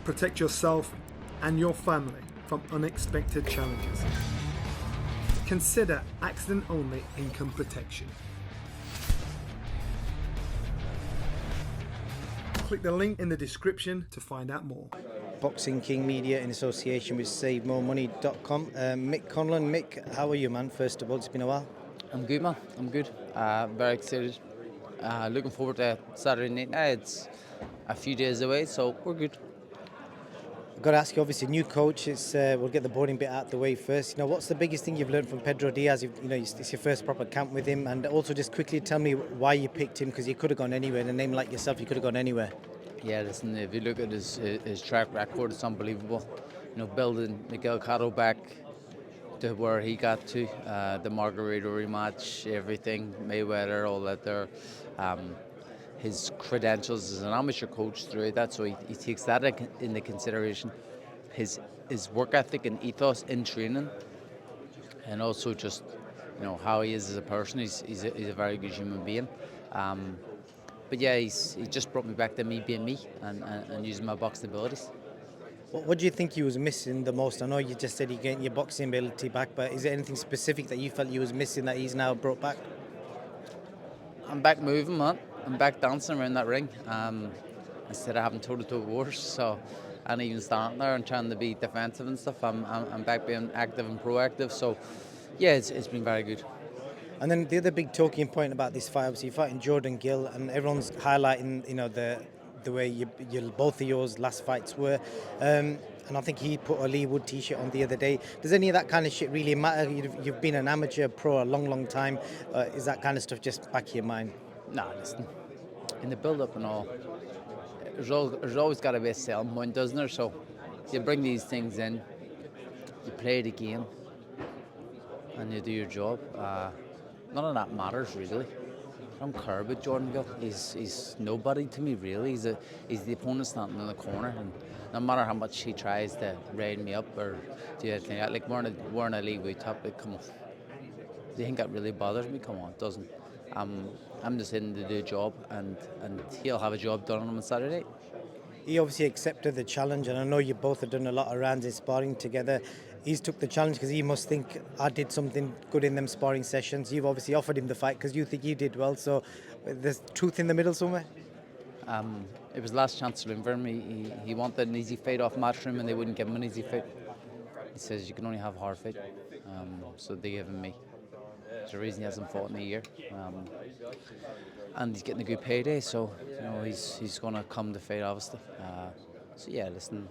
Protect yourself and your family from unexpected challenges. Consider accident-only income protection. Click the link in the description to find out more. Boxing King Media in association with SaveMoreMoney.com. Mick Conlan. Mick, how are you, man? First of all, it's been a while. I'm good, man. I'm good. Very excited. Looking forward to Saturday night. It's a few days away, so we're good. I've got to ask you, obviously, new coach. We'll get the boring bit out of the way first. What's the biggest thing you've learned from Pedro Diaz? It's your first proper camp with him, and also just quickly tell me why you picked him, because he could have gone anywhere. And a name like yourself, you could have gone anywhere. Yeah, listen. If you look at his track record, it's unbelievable. Building the GILL Cotto back to where he got to, the Margarito rematch, everything, Mayweather, all that there. His credentials as an amateur coach throughout that, so he takes that into consideration. His work ethic and ethos in training, and also just how he is as a person. He's a very good human being. But yeah, he just brought me back to me being me and using my boxing abilities. What do you think you was missing the most? I know you just said you're getting your boxing ability back, but is there anything specific that you felt you was missing that he's now brought back? I'm back moving, man. I'm back dancing around that ring instead of having toe-to-toe wars. So, and even standing there and trying to be defensive and stuff, I'm back being active and proactive. So, yeah, it's been very good. And then the other big talking point about this fight, obviously, you're fighting Jordan GILL, and everyone's highlighting, the way you both of yours last fights were. And I think he put a Lee Wood t-shirt on the other day. Does any of that kind of shit really matter? You've been an amateur pro a long, long time. Is that kind of stuff just back of your mind? Nah, listen. In the build-up and all, there's always got to be a selling point, doesn't there? So you bring these things in, you play the game, and you do your job. None of that matters really. I don't care about Jordan GILL. He's nobody to me really. He's the opponent standing in the corner, and no matter how much he tries to rail me up or do anything like wearing a Lee Wood top, come on. Do you think that really bothers me? Come on, it doesn't. I'm just in to do a job, and he'll have a job done on Saturday. He obviously accepted the challenge, and I know you both have done a lot of rounds in sparring together. He's took the challenge because he must think I did something good in them sparring sessions. You've obviously offered him the fight because you think you did well. So there's truth in the middle somewhere. It was last chance for him. For him, he wanted an easy fight off Matchroom, and they wouldn't give him an easy fight. He says you can only have a hard fight, so they gave him me. There's a reason he hasn't fought in a year, and he's getting a good payday, so he's going to come to fight, obviously. So yeah, listen,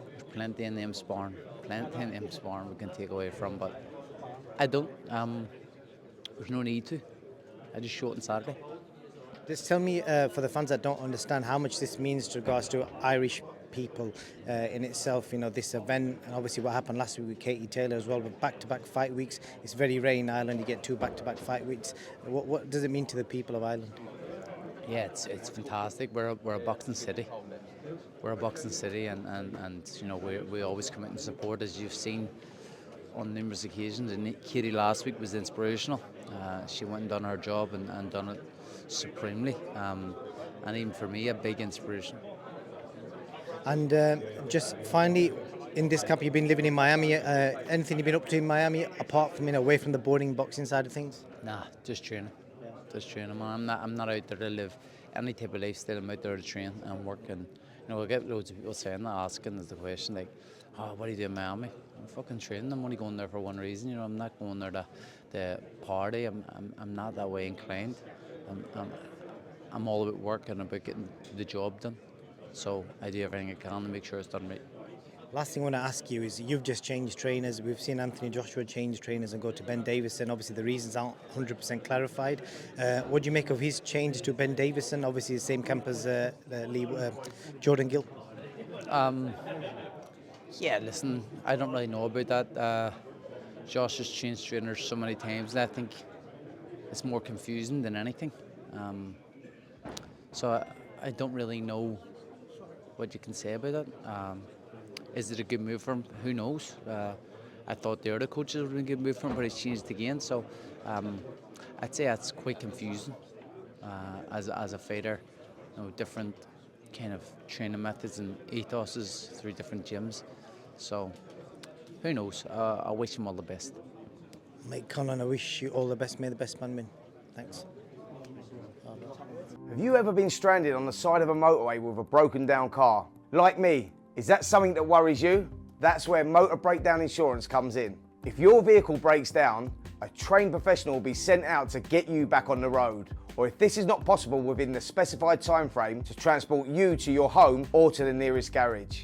there's plenty in them sparring we can take away from, but I don't. There's no need to. I just show it on Saturday. Just tell me, for the fans that don't understand, how much this means to regards to Irish people in itself, this event, and obviously what happened last week with Katie Taylor as well, but back-to-back fight weeks. It's very rare in Ireland you get two back-to-back fight weeks. What does it mean to the people of Ireland? Yeah, it's fantastic. We're a boxing city. We're a boxing city, and we always come out and support, as you've seen on numerous occasions. And Katie last week was inspirational. She went and done her job and done it supremely. And even for me, a big inspiration. And just finally, in this camp, you've been living in Miami. Anything you've been up to in Miami apart from away from the boarding boxing side of things? Nah, just training. Just training, man. I'm not out there to live any type of lifestyle. I'm out there to train and work. And I get loads of people saying that, asking us the question like, "Oh, what do you do in Miami?" I'm fucking training. I'm only going there for one reason. I'm not going there to party. I'm not that way inclined. I'm all about work and about getting the job done. So I do everything I can to make sure it's done right. Last thing I want to ask you is, you've just changed trainers. We've seen Anthony Joshua change trainers and go to Ben Davison. Obviously, the reasons aren't 100% clarified. What do you make of his change to Ben Davison? Obviously, the same camp as Jordan GILL. Yeah, listen, I don't really know about that. Josh has changed trainers so many times, and I think it's more confusing than anything. So I don't really know what you can say about it. Is it a good move for him? Who knows? I thought the other coaches would be a good move for him, but he's changed again. So I'd say that's quite confusing as a fighter. Different kind of training methods and ethoses through different gyms. So who knows? I wish him all the best. Mate, Conlan, I wish you all the best. May the best man win. Thanks. Have you ever been stranded on the side of a motorway with a broken down car? Like me, is that something that worries you? That's where motor breakdown insurance comes in. If your vehicle breaks down, a trained professional will be sent out to get you back on the road. Or if this is not possible within the specified time frame, to transport you to your home or to the nearest garage.